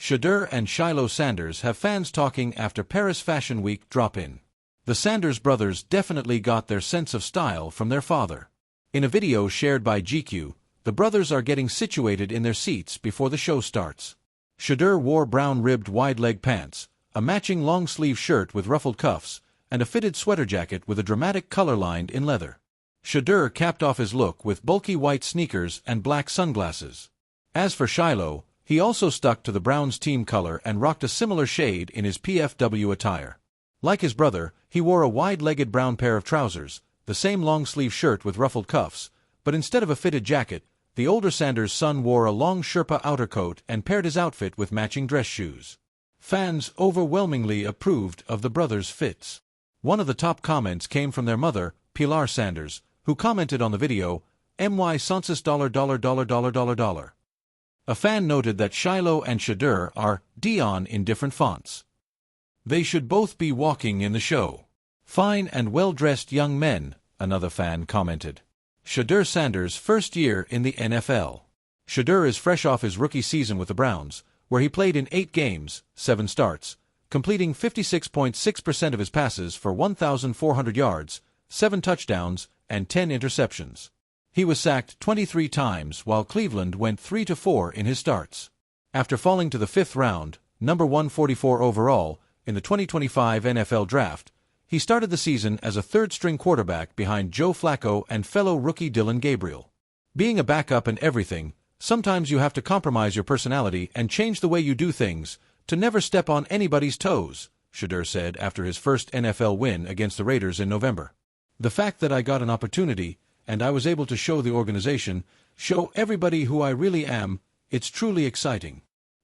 Shedeur and Shilo Sanders have fans talking after Paris Fashion Week drop-in. The Sanders brothers definitely got their sense of style from their father. In a video shared by GQ, the brothers are getting situated in their seats before the show starts. Shedeur wore brown-ribbed wide-leg pants, a matching long-sleeve shirt with ruffled cuffs, and a fitted sweater jacket with a dramatic color lined in leather. Shedeur capped off his look with bulky white sneakers and black sunglasses. As for Shilo, he also stuck to the Browns team color and rocked a similar shade in his PFW attire. Like his brother, he wore a wide-legged brown pair of trousers, the same long-sleeve shirt with ruffled cuffs, but instead of a fitted jacket, the older Sanders' son wore a long Sherpa outer coat and paired his outfit with matching dress shoes. Fans overwhelmingly approved of the brothers' fits. One of the top comments came from their mother, Pilar Sanders, who commented on the video, "My census $." A fan noted that Shilo and Shedeur are Dion in different fonts. They should both be walking in the show. Fine and well-dressed young men, another fan commented. Shedeur Sanders' first year in the NFL. Shedeur is fresh off his rookie season with the Browns, where he played in 8 games, 7 starts, completing 56.6% of his passes for 1,400 yards, 7 touchdowns, and 10 interceptions. He was sacked 23 times while Cleveland went 3-4 in his starts. After falling to the 5th round, number 144 overall, in the 2025 NFL Draft, he started the season as a third-string quarterback behind Joe Flacco and fellow rookie Dillon Gabriel. Being a backup and everything, sometimes you have to compromise your personality and change the way you do things to never step on anybody's toes, Shedeur said after his first NFL win against the Raiders in November. The fact that I got an opportunity, and I was able to show the organization, show everybody who I really am, it's truly exciting.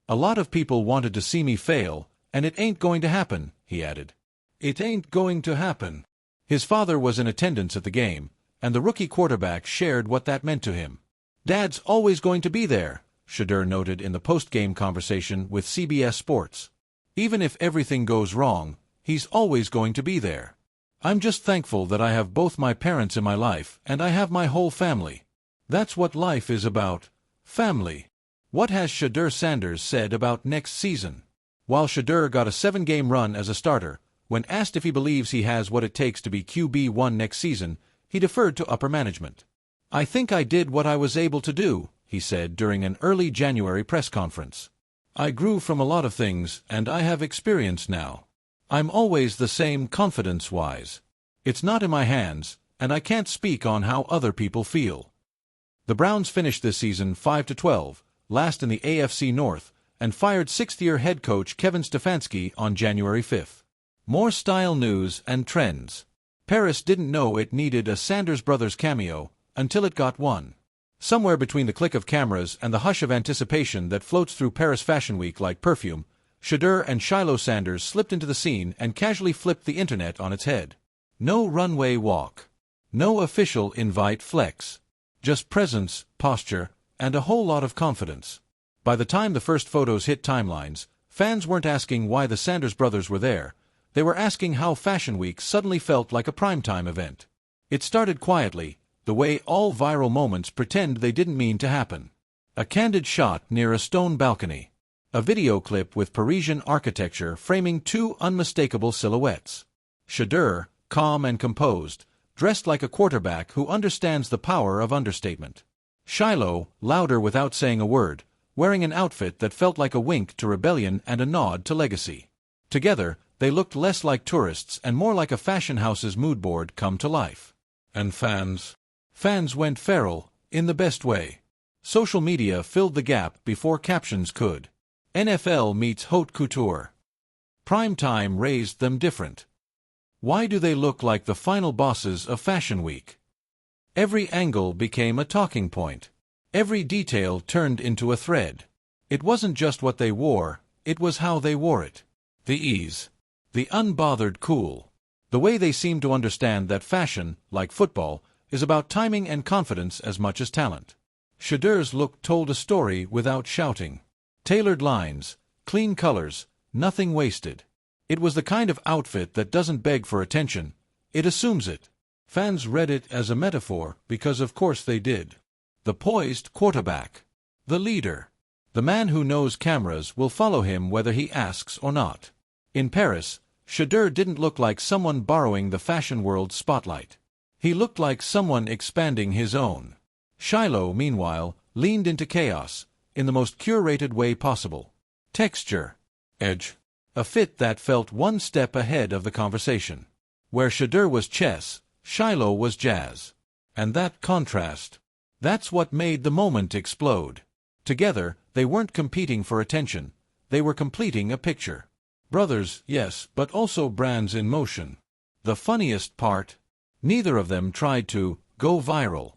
A lot of people wanted to see me fail, and it ain't going to happen, he added. It ain't going to happen. His father was in attendance at the game, and the rookie quarterback shared what that meant to him. Dad's always going to be there, Shedeur noted in the post-game conversation with CBS Sports. Even if everything goes wrong, he's always going to be there. I'm just thankful that I have both my parents in my life and I have my whole family. That's what life is about, family. What has Shedeur Sanders said about next season? While Shedeur got a 7-game run as a starter, when asked if he believes he has what it takes to be QB1 next season, he deferred to upper management. I think I did what I was able to do, he said during an early January press conference. I grew from a lot of things and I have experience now. I'm always the same confidence-wise. It's not in my hands, and I can't speak on how other people feel. The Browns finished this season 5-12, last in the AFC North, and fired 6th-year head coach Kevin Stefanski on January 5th. More style news and trends. Paris didn't know it needed a Sanders Brothers cameo until it got one. Somewhere between the click of cameras and the hush of anticipation that floats through Paris Fashion Week like perfume, Shedeur and Shilo Sanders slipped into the scene and casually flipped the internet on its head. No runway walk. No official invite flex. Just presence, posture, and a whole lot of confidence. By the time the first photos hit timelines, fans weren't asking why the Sanders brothers were there. They were asking how Fashion Week suddenly felt like a primetime event. It started quietly, the way all viral moments pretend they didn't mean to happen. A candid shot near a stone balcony. A video clip with Parisian architecture framing 2 unmistakable silhouettes. Shedeur, calm and composed, dressed like a quarterback who understands the power of understatement. Shilo, louder without saying a word, wearing an outfit that felt like a wink to rebellion and a nod to legacy. Together, they looked less like tourists and more like a fashion house's mood board come to life. And fans? Fans went feral, in the best way. Social media filled the gap before captions could. NFL meets haute couture. Prime time raised them different. Why do they look like the final bosses of Fashion Week? Every angle became a talking point. Every detail turned into a thread. It wasn't just what they wore, it was how they wore it. The ease. The unbothered cool. The way they seemed to understand that fashion, like football, is about timing and confidence as much as talent. Shedeur's look told a story without shouting. Tailored lines, clean colors, nothing wasted. It was the kind of outfit that doesn't beg for attention, it assumes it. Fans read it as a metaphor because of course they did. The poised quarterback. The leader. The man who knows cameras will follow him whether he asks or not. In Paris, Shadur didn't look like someone borrowing the fashion world's spotlight. He looked like someone expanding his own. Shilo, meanwhile, leaned into chaos, in the most curated way possible. Texture. Edge. A fit that felt one step ahead of the conversation. Where Shadur was chess, Shilo was jazz. And that contrast. That's what made the moment explode. Together, they weren't competing for attention. They were completing a picture. Brothers, yes, but also brands in motion. The funniest part? Neither of them tried to go viral.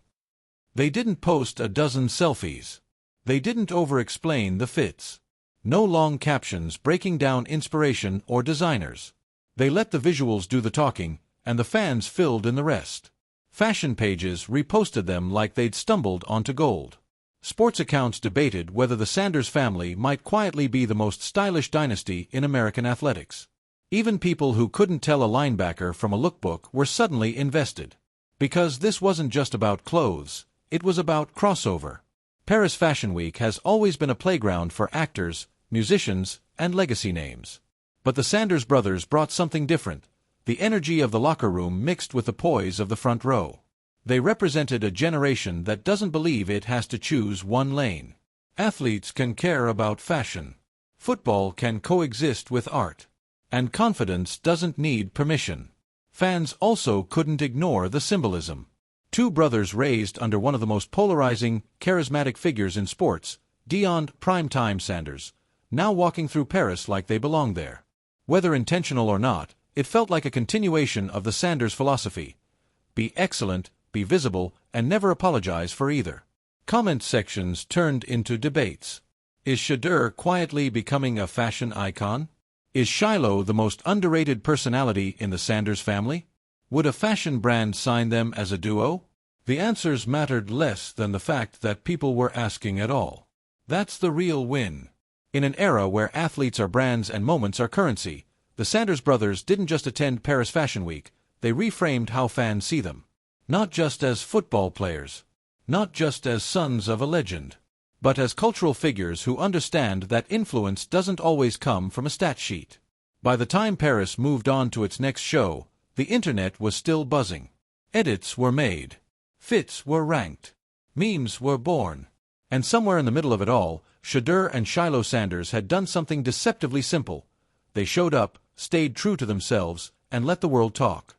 They didn't post a dozen selfies. They didn't over-explain the fits. No long captions breaking down inspiration or designers. They let the visuals do the talking, and the fans filled in the rest. Fashion pages reposted them like they'd stumbled onto gold. Sports accounts debated whether the Sanders family might quietly be the most stylish dynasty in American athletics. Even people who couldn't tell a linebacker from a lookbook were suddenly invested. Because this wasn't just about clothes, it was about crossover. Paris Fashion Week has always been a playground for actors, musicians, and legacy names. But the Sanders brothers brought something different, the energy of the locker room mixed with the poise of the front row. They represented a generation that doesn't believe it has to choose one lane. Athletes can care about fashion. Football can coexist with art. And confidence doesn't need permission. Fans also couldn't ignore the symbolism. Two brothers raised under one of the most polarizing, charismatic figures in sports, Dillon Primetime Sanders, now walking through Paris like they belonged there. Whether intentional or not, it felt like a continuation of the Sanders philosophy. Be excellent, be visible, and never apologize for either. Comment sections turned into debates. Is Shadur quietly becoming a fashion icon? Is Shilo the most underrated personality in the Sanders family? Would a fashion brand sign them as a duo? The answers mattered less than the fact that people were asking at all. That's the real win. In an era where athletes are brands and moments are currency, the Sanders brothers didn't just attend Paris Fashion Week, they reframed how fans see them. Not just as football players, not just as sons of a legend, but as cultural figures who understand that influence doesn't always come from a stat sheet. By the time Paris moved on to its next show, the internet was still buzzing. Edits were made. Fits were ranked. Memes were born. And somewhere in the middle of it all, Shadur and Shilo Sanders had done something deceptively simple. They showed up, stayed true to themselves, and let the world talk.